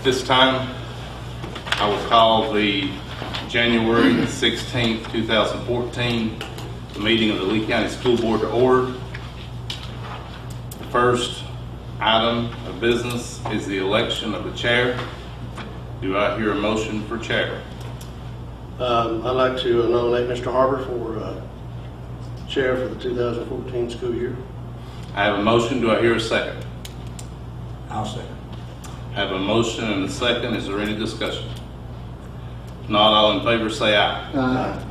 At this time, I will call the January 16th, 2014 meeting of the Lee County School Board to order. The first item of business is the election of the chair. Do I hear a motion for chair? I'd like to nominate Mr. Harbor for chair for the 2014 school year. I have a motion. Do I hear a second? I'll second. I have a motion and a second. Is there any discussion? If not, all in favor say aye. Aye.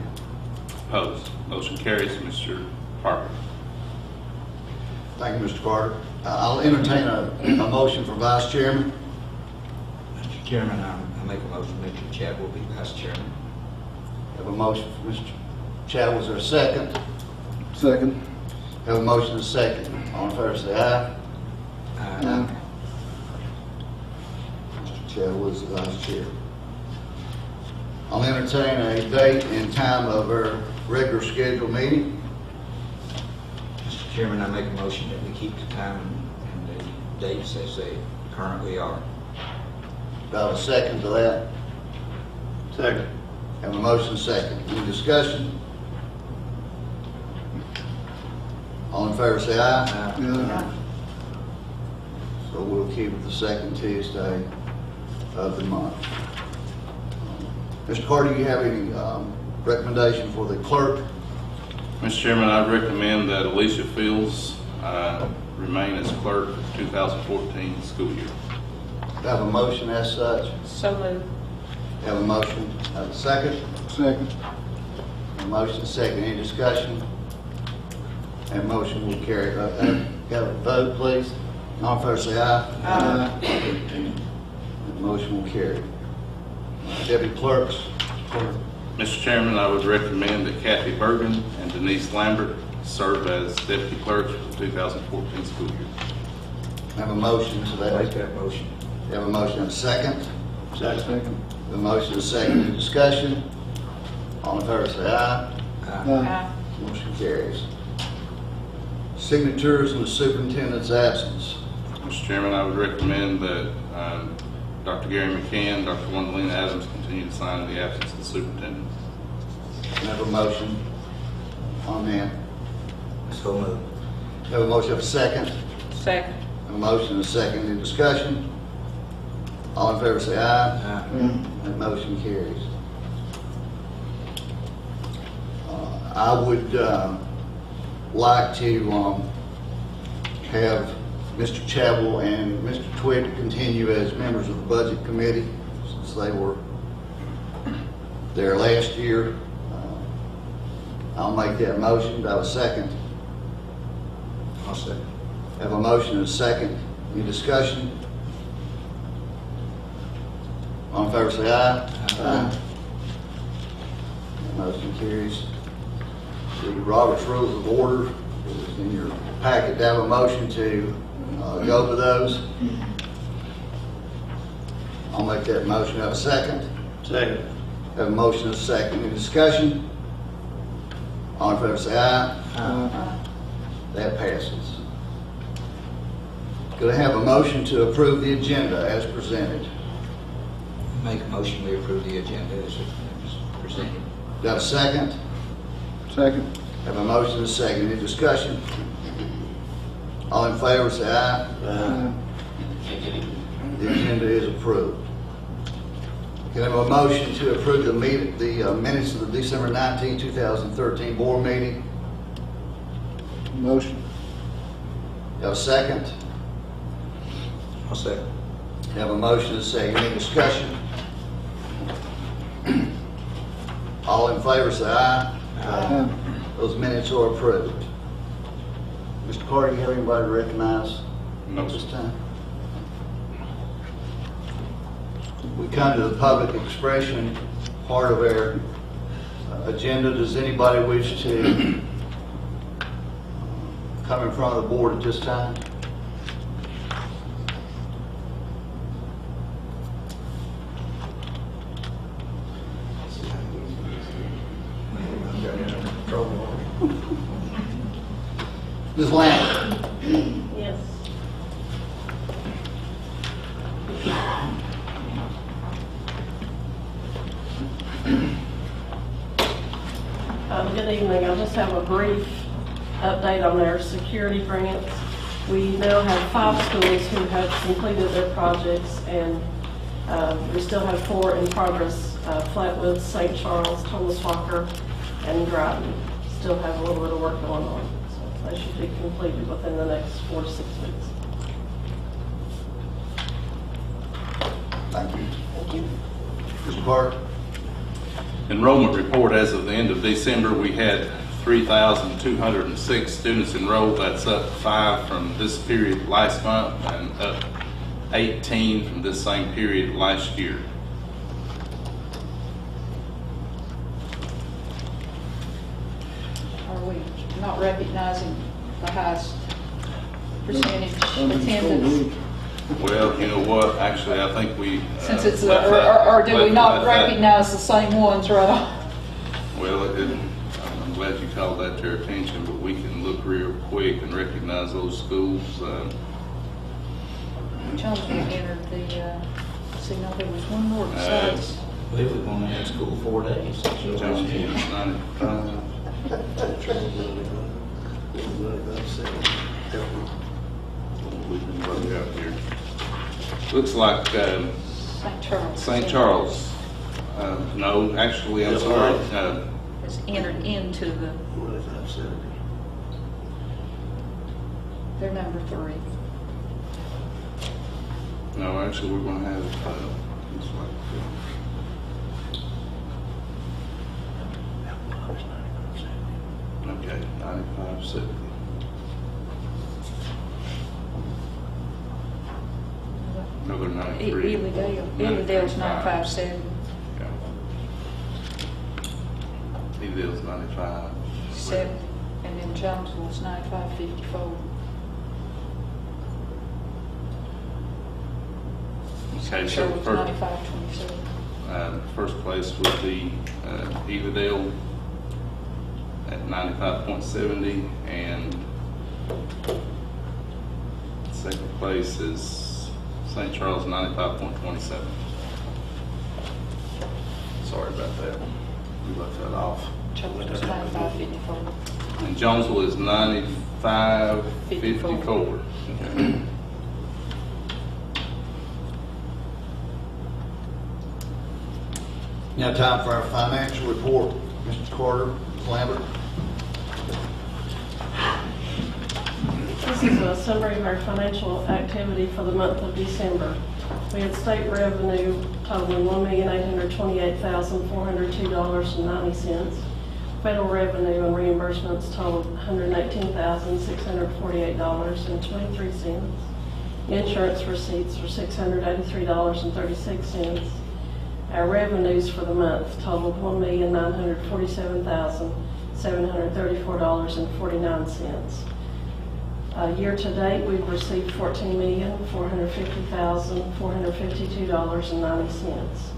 Opposed? Motion carries. Mr. Parker. Thank you, Mr. Carter. I'll entertain a motion for vice chairman. Mr. Chairman, I make a motion that Mr. Chad will be vice chairman. Have a motion for Mr. Chad. Was there a second? Second. Have a motion and a second. All in favor say aye. Aye. Mr. Chad was the vice chair. I'll entertain a date and time of our regular scheduled meeting. Mr. Chairman, I make a motion that we keep the time and the dates as they currently are. Do I have a second to that? Second. Have a motion and a second. Any discussion? All in favor say aye. Aye. So we'll keep it the second Tuesday of the month. Mr. Carter, do you have any recommendation for the clerk? Mr. Chairman, I recommend that Alicia Fields remain as clerk for the 2014 school year. Do I have a motion as such? So moved. Have a motion, have a second? Second. A motion, second, any discussion? And motion will carry. Got a vote, please? All in favor say aye. Aye. The motion will carry. Deputy clerks? Mr. Chairman, I would recommend that Kathy Bergen and Denise Lambert serve as deputy clerks for the 2014 school year. Have a motion to I make that. that motion. Have a motion and a second? Second. The motion is second, any discussion? All in favor say aye. Aye. Motion carries. Signatures in the superintendent's absence. Mr. Chairman, I would recommend that Dr. Gary McCann, Dr. Wendolina Adams continue to sign in the absence of the superintendent. Have a motion on that. So moved. Have a motion, have a second. Second. Have a motion and a second, any discussion? All in favor say aye. Aye. That motion carries. I would like to have Mr. Chavell and Mr. Twitt continue as members of the Budget Committee since they were there last year. I'll make that motion. Do I have a second? I'll second. Have a motion and a second. Any discussion? All in favor say aye. Aye. That motion carries. The Robert's Rules of Order is in your packet. Do I have a motion to go to those? I'll make that motion. Have a second? Second. Have a motion and a second. Any discussion? All in favor say aye. Aye. That passes. Could I have a motion to approve the agenda as presented? Make a motion we approve the agenda as presented. Got a second? Second. Have a motion and a second. Any discussion? All in favor say aye. The agenda is approved. Can I have a motion to approve the minutes of the December 19, 2013 board meeting? Motion. Have a second? I'll second. Have a motion and a second. Any discussion? All in favor say aye. Those minutes are approved. Mr. Carter, you have anybody to recognize No, at this sir. time? We come to the public expression part of our agenda. Does anybody wish to come in front of the board at this time? Ms. Lambert? Yes. Good evening. I just have a brief update on our security grants. We now have 5 schools who have completed their projects, and we still have 4 in progress. Flatwoods, St. Charles, Thomas Walker, and Dryden still have a little bit of work going on. So they should be completed within the next 4 to 6 weeks. Thank you. Thank you. Mr. Carter? Enrollment report, as of the end of December, we had 3,206 students enrolled. That's up 5 from this period last month and up 18 from this same period last year. Are we not recognizing the highest percentage attendance? Well, you know what, actually, I think we. Since it's, left that- or do we left not that- recognize the same ones right off? Well, I'm glad you called that to your attention, but we can look real quick and recognize those schools. Jonesville entered the, see, no, there was one more besides. We were going to have school 4 days. Jonesville is 95. We can look out here. Looks like St. Charles. St. Charles. No, actually, I'm sorry. Has entered into the, 2570. they're number 3. No, actually, we're going to have. Looks like. Okay, 9570. No, they're 93. Edendale's 95.7. Yeah. Edendale's 95. 7, and then Jonesville's 95.54. Okay, so Sherwood's first, 95.27. first place would be Edendale at 95.70, and second place is St. Charles, 95.27. Sorry about that. We left that off. Jonesville's 95.54. And Jonesville is 95.54. Okay. Now time for our financial report. Mr. Carter, Lambert. This is a summary of our financial activity for the month of December. We had state revenue totaling $1,828,402.90. Federal revenue and reimbursements totaled $118,648.23. Insurance receipts were $683.36. Our revenues for the month totaled $1,947,734.49. Year-to-date, we've received $14,450,452.90.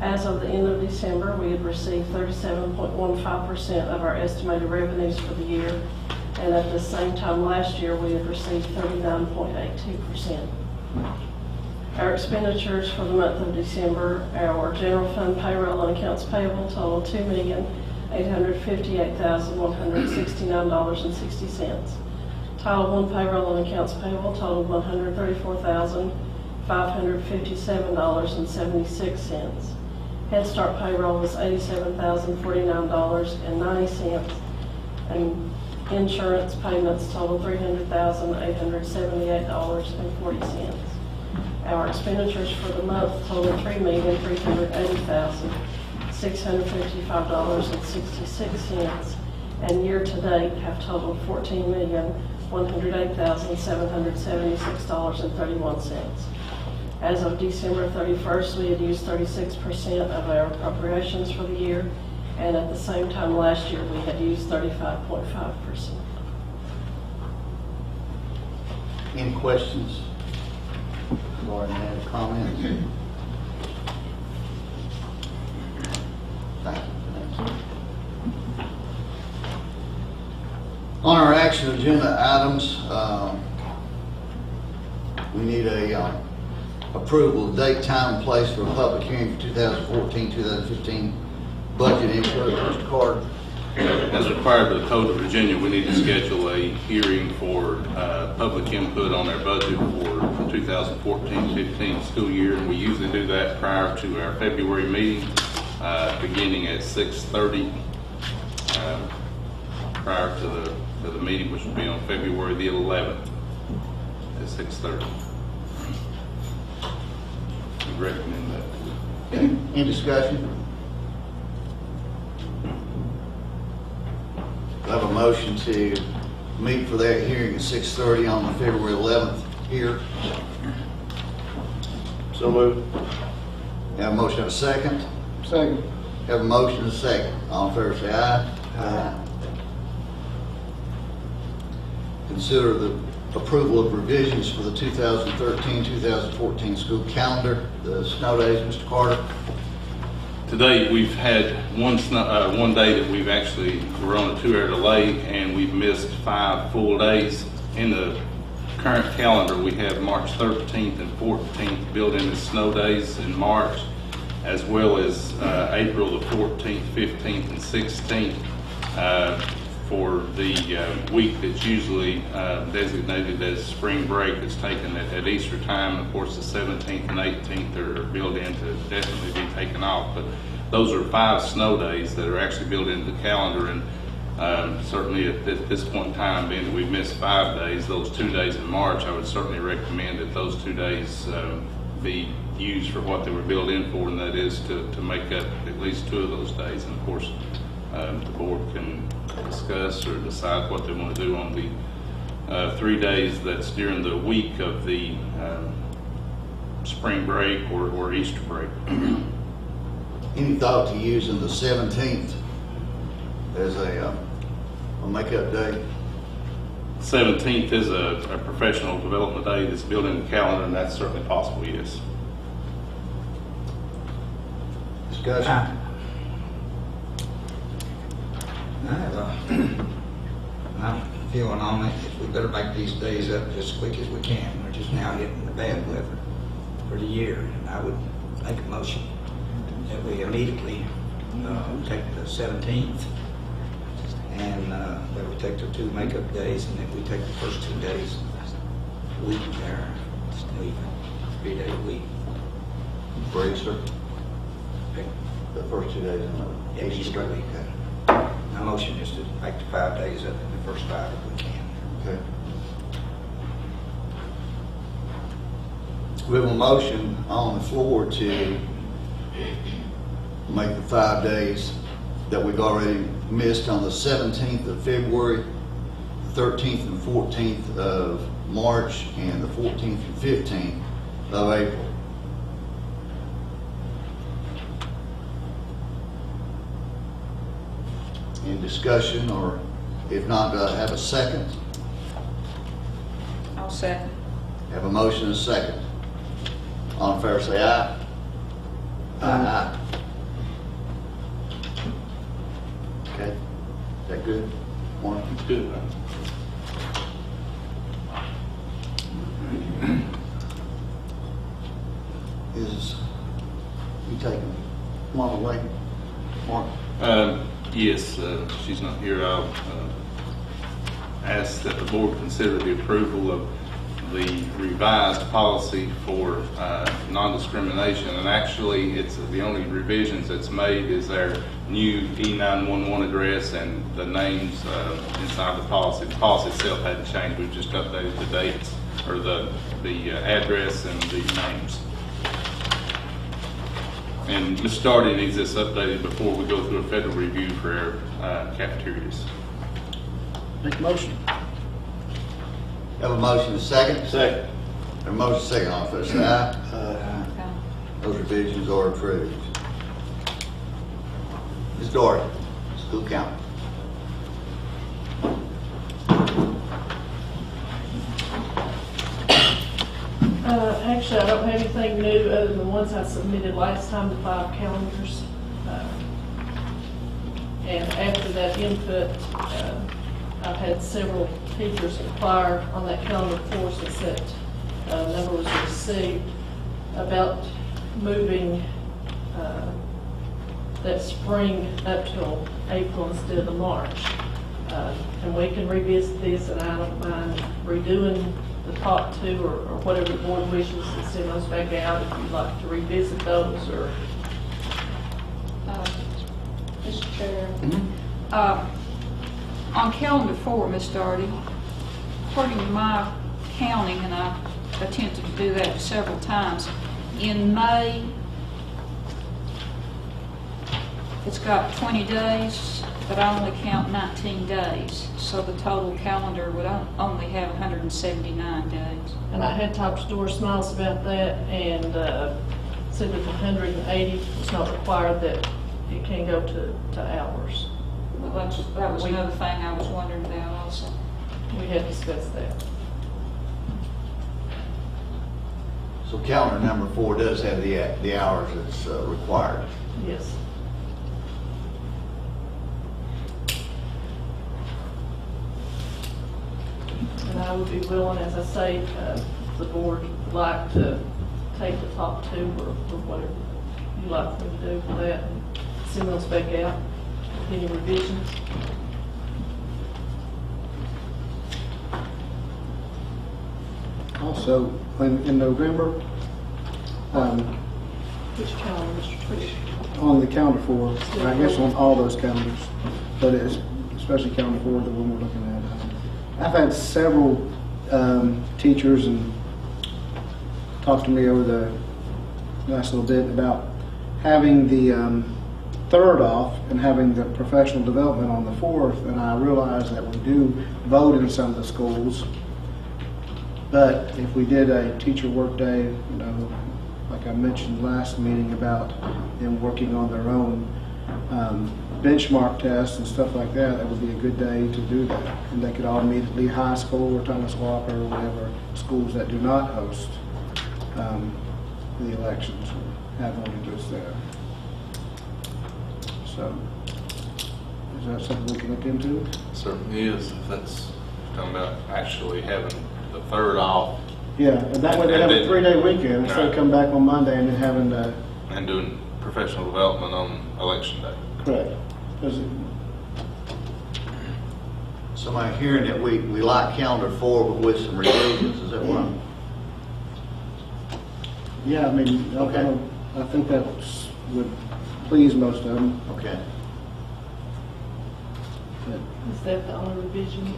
As of the end of December, we had received 37.15% of our estimated revenues for the year, and at the same time last year, we had received 39.82%. Our expenditures for the month of December, our general fund payroll and accounts payable totaled $2,858,169.60. Title I payroll and accounts payable totaled $134,557.76. Head Start payroll was $87,049.90, and insurance payments totaled $300,878.40. Our expenditures for the month totaled $3,380,655.66, and year-to-date have totaled $14,108,776.31. As of December 31st, we had used 36% of our appropriations for the year, and at the same time last year, we had used 35.5%. Any questions? Lauren, any comments? Thank you. On our action agenda items, we need a approval of date, time, and place for a public hearing for 2014-2015 budget input. Mr. Carter. as required by the Code of Virginia, we need to schedule a hearing for public input on our budget for 2014-15 school year. And we usually do that prior to our February meeting, beginning at 6:30, prior to the meeting, which will be on February the 11th at 6:30. We recommend that. Okay, any discussion? I have a motion to meet for that hearing at 6:30 on the February 11th here. So moved. Have a motion, have a second? Second. Have a motion and a second. All in favor, say aye. Aye. Consider the approval of revisions for the 2013-2014 school calendar, the snow days, Mr. Carter. Today, we've had one day that we're on a 2-hour delay, and we've missed 5 full days. In the current calendar, we have March 13th and 14th built in as snow days in March, as well as April the 14th, 15th, and 16th for the week that's usually designated as spring break that's taken at Easter time. Of course, the 17th and 18th are built in to definitely be taken off. But those are 5 snow days that are actually built into the calendar. And certainly at this point in time, being that we've missed 5 days, those 2 days in March, I would certainly recommend that those 2 days be used for what they were built in for, and that is to make up at least 2 of those days. And of course, the board can discuss or decide what they want to do on the 3 days that's during the week of the spring break or Easter break. Any thought to using the 17th as a makeup day? 17th is a professional development day that's built in the calendar, and that's certainly possible, yes. Discussion? I'm feeling on it. We better make these days up as quick as we can. We're just now hitting the bad weather for the year. And I would make a motion that we immediately take the 17th and that we take the 2 makeup days, and that we take the first 2 days week there, week, 3 day week. For Easter? The first 2 days in Yeah, Easter week. My motion is to make the 5 days up in the first 5 if we can. Okay. We have a motion on the floor to make the 5 days that we've already missed on the 17th of February, 13th and 14th of March, and the 14th and 15th of April. Any discussion, or if not, have a second? I'll second. Have a motion and a second. All in favor, say aye. Aye. Okay, is that good? Warren? It's good. Is, you taking one away, Mark? Yes, she's not here. I'll ask that the board consider the approval of the revised policy for non-discrimination. And actually, it's the only revisions that's made is our new E911 address and the names inside the policy. The policy itself hadn't changed. We've just updated the dates, or the address and the names. And Ms. Stardy needs this updated before we go through a federal review for our cafeterias. Make a motion. Have a motion and a second? Second. Have a motion and a second, all in favor, say aye. Okay. Those revisions are approved. Ms. Doherty, school count. Actually, I don't have anything new other than the ones I submitted last time, the 5 calendars. And after that input, I've had several teachers inquire on that calendar for us that number was received about moving that spring up till April instead of March. And we can revisit this, and I don't mind redoing the top two or whatever the board wishes, and send those back out if you'd like to revisit those, or Mr. Chair. Mm-hmm. On calendar 4, Ms. Doherty, according to my counting, and I attempted to do that several times, in May, it's got 20 days, but I only count 19 days. So the total calendar would only have 179 days. and I had talked to Doris Smiles about that, and said that the 180 was not required, that it can go to hours. Well, that was another thing I was wondering about also. We had discussed that. So calendar number 4 does have the hours that's required. Yes. And I would be willing, as I say, if the board would like to take the top 2 or whatever you'd like for me to do for that, and send those back out, any revisions. Also, in November, Which calendar, Mr. Trish? on the calendar 4, I guess on all those calendars, but it's especially calendar 4, the one we're looking at. I've had several teachers and talked to me over the last little bit about having the 3rd off and having the professional development on the 4th, and I realize that we do vote in some of the schools, but if we did a teacher work day, you know, like I mentioned last meeting about them working on their own benchmark tests and stuff like that, that would be a good day to do that. And they could all meet at Lee High School or Thomas Walker or whatever schools that do not host the elections or have monitors there. So, is that something we can look into? Certainly is, if that's talking about actually having the 3rd off Yeah, and that way they have a 3-day weekend instead of Right. come back on Monday and then having the, and doing professional development on election day. correct. 'Cause So I'm hearing that we like calendar 4, but with some revisions, is that what I'm? yeah, I mean, Okay. I think that would please most of them. Okay. But Is that the only revision?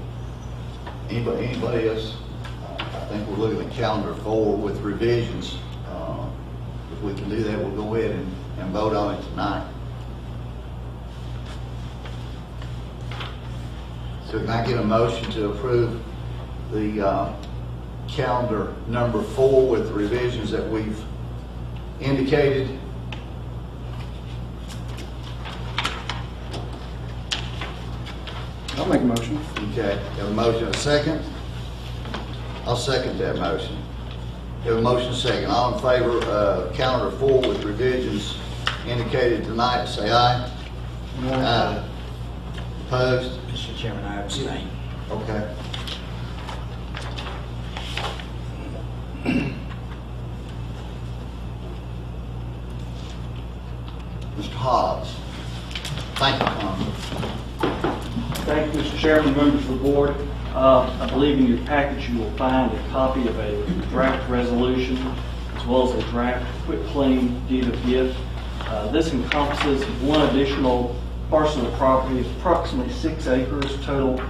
Anybody else? I think we're looking at calendar 4 with revisions. If we can do that, we'll go ahead and vote on it tonight. So can I get a motion to approve the calendar number 4 with the revisions that we've indicated? I'll make a motion. Okay, have a motion, a second? I'll second that motion. Have a motion, second. All in favor of calendar 4 with revisions indicated tonight, say aye. Aye. Opposed? Mr. Chairman, I abstain. Okay. Mr. Hobbs. Thank you, Tom. Thank you, Mr. Chairman, members of the board. I believe in your package you will find a copy of a draft resolution as well as a draft quitclaim deed of gift. This encompasses one additional parcel of property, it's approximately 6 acres total,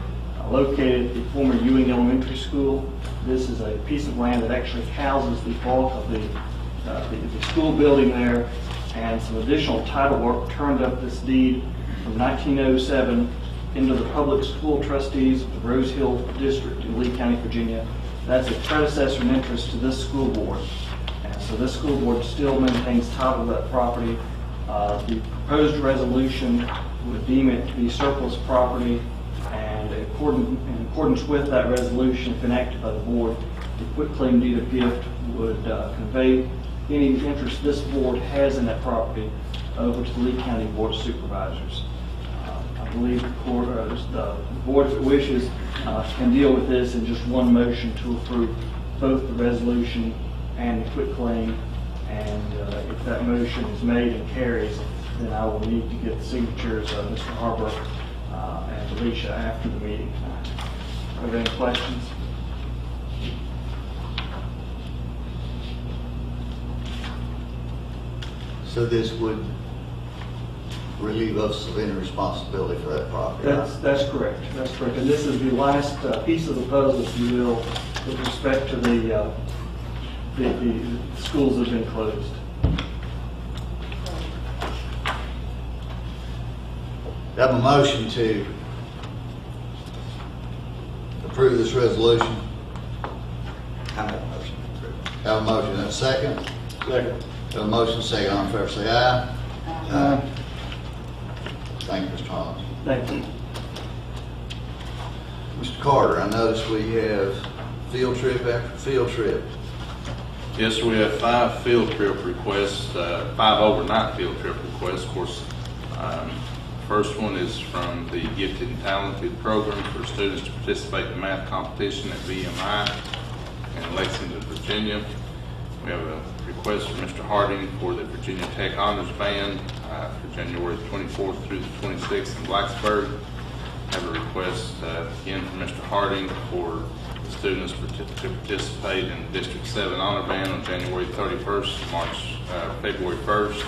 located at the former Ewing Elementary School. This is a piece of land that actually houses the bulk of the school building there, and some additional title work turned up this deed from 1907 into the public school trustees of the Rose Hill District in Lee County, Virginia. That's a predecessor in interest to this school board. And so this school board still maintains title to that property. The proposed resolution would deem it to be surplus property, and in accordance with that resolution, if enacted by the board, the quitclaim deed of gift would convey any interest this board has in that property over to the Lee County Board of Supervisors. I believe the board, if it wishes, can deal with this in just one motion to approve both the resolution and the quitclaim. And if that motion is made and carries, then I will need to get the signatures of Mr. Harbor and Alicia after the meeting tonight. Are there any questions? So this would relieve us of any responsibility for that property, right? That's correct. That's correct. And this is the last piece of the puzzle, if you will, with respect to the schools that have been closed. I have a motion to approve this resolution. I make a motion to approve. Have a motion and a second. Second. Have a motion, second. All in favor, say aye. Aye. Thank you, Mr. Thomas. Thank you. Mr. Carter, I notice we have field trip after field trip. Yes, sir, we have 5 field trip requests, 5 overnight field trip requests. Of course, first one is from the Gifted and Talented program for students to participate in the math competition at VMI in Lexington, Virginia. We have a request from Mr. Harding for the Virginia Tech Honors Band for January 24th through the 26th in Blacksburg. I have a request again from Mr. Harding for the students to participate in District 7 Honor Band on January 31st, February 1st.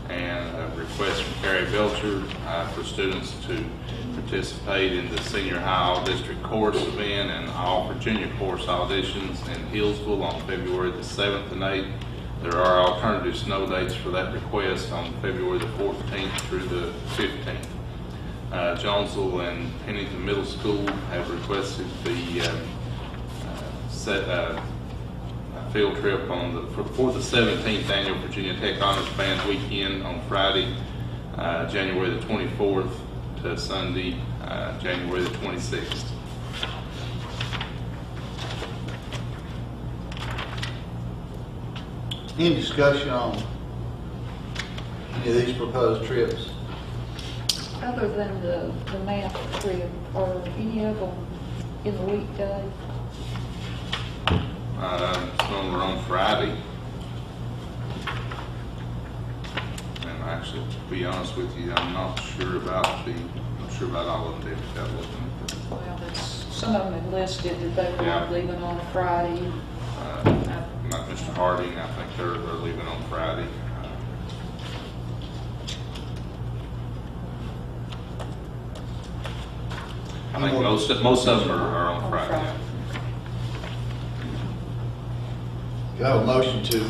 And a request from Carrie Belcher for students to participate in the Senior High All District Chorus event and All Virginia Chorus auditions in Hillsville on February the 7th and 8th. There are alternative snow dates for that request on February the 14th through the 15th. Jonesville and Pennington Middle School have requested the field trip for the 17th annual Virginia Tech Honors Band weekend on Friday, January the 24th to Sunday, January the 26th. Any discussion on any of these proposed trips? Other than the math trip, are any of them in the weekday? Some of them are on Friday. And actually, to be honest with you, I'm not sure about all of them, David. Got to look into it. Well, some of them have listed that they were Yeah. leaving on Friday. Not Mr. Harding, I think they're leaving on Friday. I think most of them are on Friday. Do I have a motion to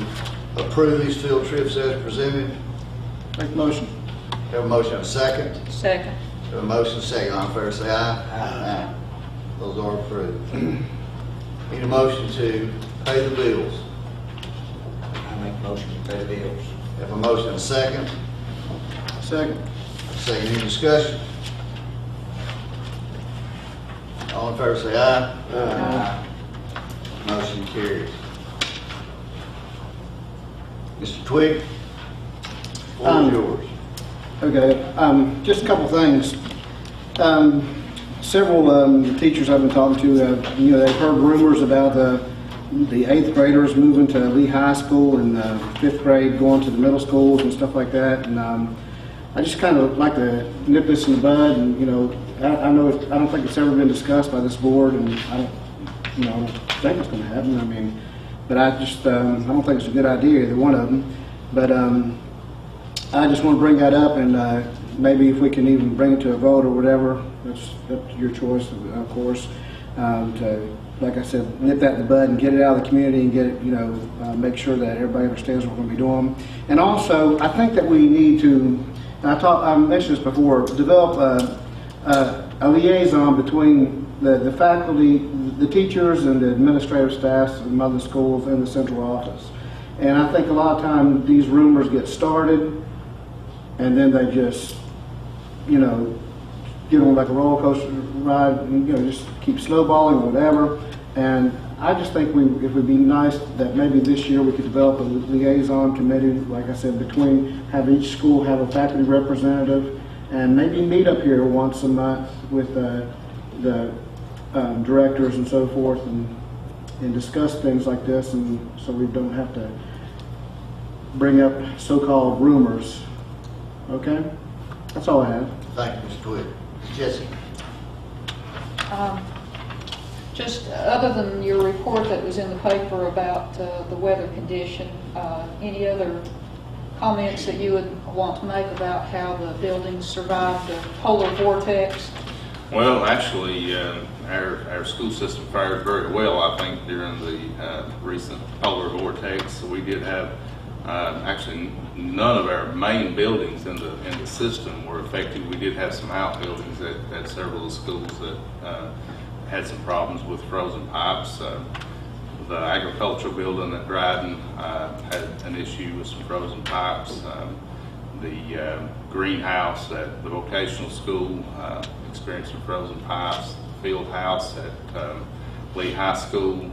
approve these field trips as presented? Make a motion. Have a motion and a second. Second. Have a motion and a second. All in favor, say aye. Aye. Those are approved. Need a motion to pay the bills. I make a motion to pay the bills. Have a motion and a second. Second. Second, any discussion? All in favor, say aye. Aye. Motion carries. Mr. Twig, floor is yours. Okay, just a couple things. Several teachers I've been talking to, they've heard rumors about the 8th graders moving to Lee High School and 5th grade going to the middle schools and stuff like that. And I just kind of like to nip this in the bud. And I don't think it's ever been discussed by this board, and I don't think it's going to happen. I mean, but I don't think it's a good idea, either one of them. But I just want to bring that up, and maybe if we can even bring it to a vote or whatever, that's up to your choice, of course, to, like I said, nip that in the bud and get it out of the community and get it, make sure that everybody understands what we're going to be doing. And also, I think that we need to, I mentioned this before, develop a liaison between the faculty, the teachers, and the administrative staffs of other schools and the central office. And I think a lot of times these rumors get started, and then they just, get on like a roller coaster ride, and, just keep snowballing or whatever. And I just think it would be nice that maybe this year we could develop a liaison committee, like I said, have each school have a faculty representative, and maybe meet up here once a month with the directors and so forth, and discuss things like this, and so we don't have to bring up so-called rumors Okay? That's all I have. Thank you, Mr. Twig. Jesse? Just other than your report that was in the paper about the weather condition, any other comments that you would want to make about how the buildings survived the polar vortex? Well, actually, our school system fared very well, I think, during the recent polar vortex. We did have, actually, none of our main buildings in the system were affected. We did have some outbuildings at several of the schools that had some problems with frozen pipes. The agricultural building at Dryden had an issue with some frozen pipes. The greenhouse at the vocational school experienced some frozen pipes. The field house at Lee High School.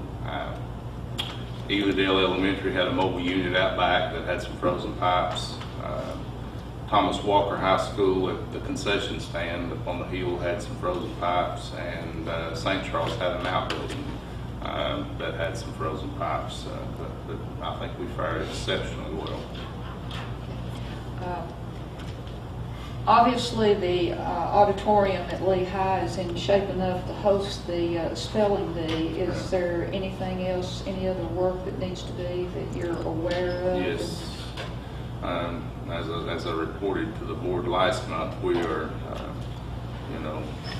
Eagledale Elementary had a mobile unit out back that had some frozen pipes. Thomas Walker High School at the concession stand up on the hill had some frozen pipes, and St. Charles had an outbuilding that had some frozen pipes, but I think we fared exceptionally well. Obviously, the auditorium at Lee High is in shape enough to host the spelling bee. Is there anything else, any other work that needs to be that you're aware of? Yes. As I reported to the board last month, we are,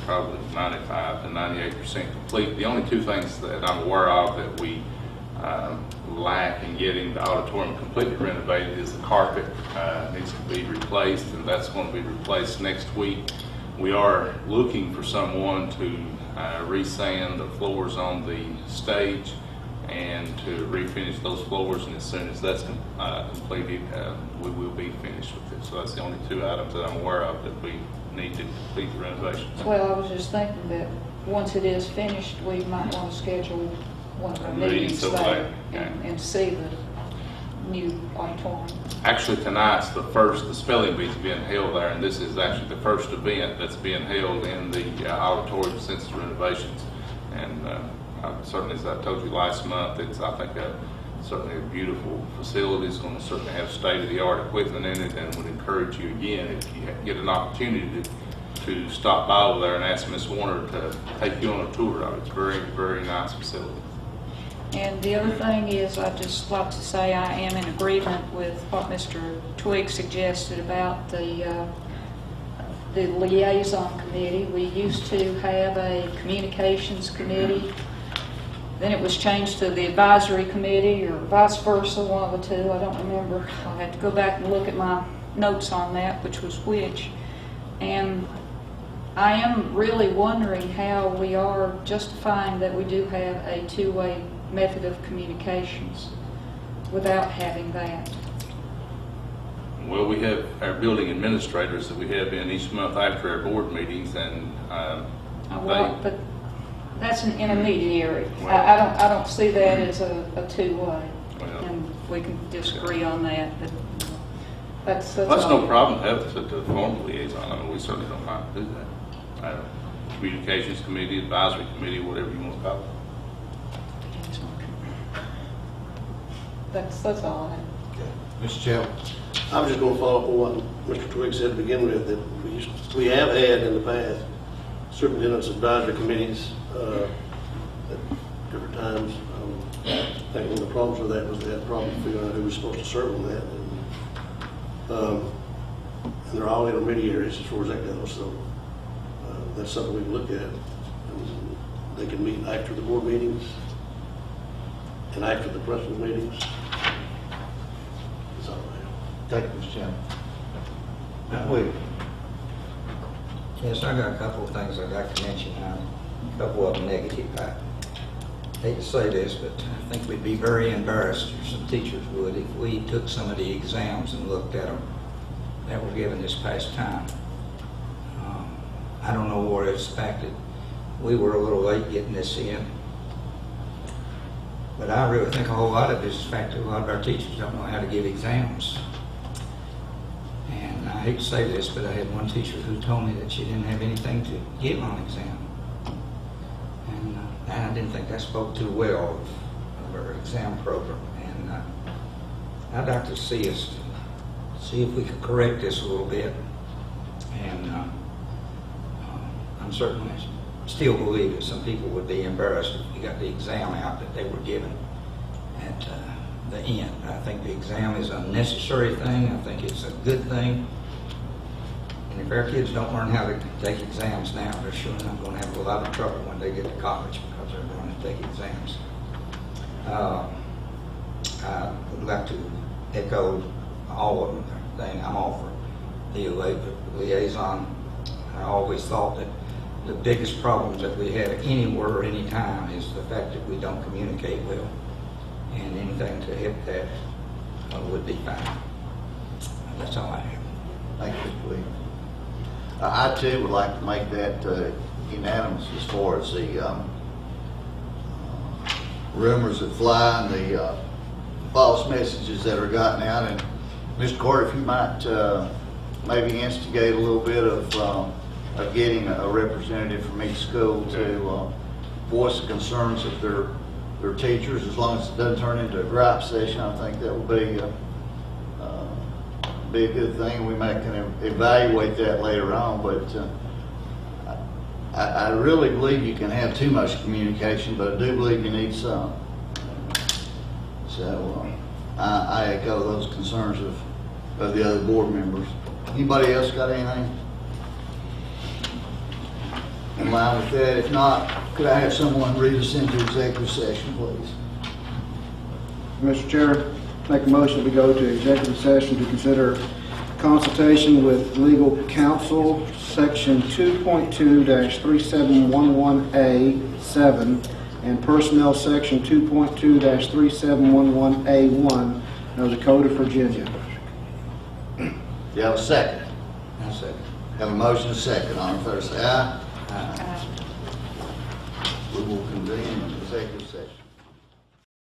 probably 95 to 98% complete. The only two things that I'm aware of that we lack in getting the auditorium completely renovated is the carpet needs to be replaced, and that's going to be replaced next week. We are looking for someone to resand the floors on the stage and to refinish those floors, and as soon as that's completed, we will be finished with it. So that's the only two items that I'm aware of that we need to complete the renovations. Well, I was just thinking that once it is finished, we might want to schedule one of our meetings there and see the new auditorium. Actually, tonight's the spelling bee's being held there, and this is actually the first event that's being held in the auditorium since the renovations. And certainly, as I told you last month, it's, I think, certainly a beautiful facility. It's going to certainly have state-of-the-art equipment in it, and would encourage you again, if you get an opportunity to stop by over there and ask Ms. Warner to take you on a tour of it. It's a very, very nice facility. And the other thing is, I'd just like to say I am in agreement with what Mr. Twigg suggested about the liaison committee. We used to have a communications committee. Then it was changed to the advisory committee, or vice versa, one of the two. I don't remember. I'll have to go back and look at my notes on that, which was which. And I am really wondering how we are justifying that we do have a two-way method of communications without having that. Well, we have our building administrators that we have in each month after our board meetings, and But that's an intermediary. Well, I don't see that as a two-way, Well, and we can disagree on that. But that's that's all. no problem having to form liaison. I mean, we certainly don't mind to do that. Communications committee, advisory committee, whatever you want to call it. That's all I have. Mr. Chapel? I was just going to follow up on what Mr. Twigg said to begin with, that we have had in the past superintendent's advisory committees at different times. I think one of the problems with that was they had a problem figuring out who was supposed to serve on that. And they're all intermediaries as far as that goes, so that's something we can look at. And they can meet after the board meetings and after the principal meetings. That's all I have. Thank you, Mr. Chapman. Mr. Twig? Yes, I got a couple of things I'd like to mention. A couple of them negative. I hate to say this, but I think we'd be very embarrassed, or some teachers would, if we took some of the exams and looked at them that were given this past time. I don't know where it's the fact that we were a little late getting this in, but I really think a whole lot of it is the fact that a lot of our teachers don't know how to give exams. And I hate to say this, but I had one teacher who told me that she didn't have anything to give on exam. And I didn't think that spoke too well of our exam program. And I'd like to see us see if we could correct this a little bit. And I'm certainly still believe that some people would be embarrassed if we got the exam out that they were given at the end. I think the exam is a necessary thing. I think it's a good thing. And if our kids don't learn how to take exams now, they're sure not going to have a lot of trouble when they get to college because they're going to take exams. I would like to echo all of them. I'm all for the liaison. I always thought that the biggest problems that we have anywhere or anytime is the fact that we don't communicate well. And anything to help that would be fine. That's all I have. Thank you, Mr. Williams. I too would like to make that unanimous as far as the rumors that fly and the false messages that are gotten out. And Mr. Carter, if you might maybe instigate a little bit of getting a representative from each school to voice the concerns of their teachers, as long as it doesn't turn into a gripe session, I think that will be a good thing. We might can evaluate that later on, but I really believe you can have too much communication, but I do believe you need some. So I echo those concerns of the other board members. Anybody else got anything in line with that? If not, could I have someone read us into executive session, please? Mr. Chair, make a motion we go to executive session to consider consultation with legal counsel, section 2.2-3711A7, and personnel section 2.2-3711A1 of the Code of Virginia. Do you have a second? I'll second. Have a motion and a second. All in favor, say aye. Aye. We will convene in executive session.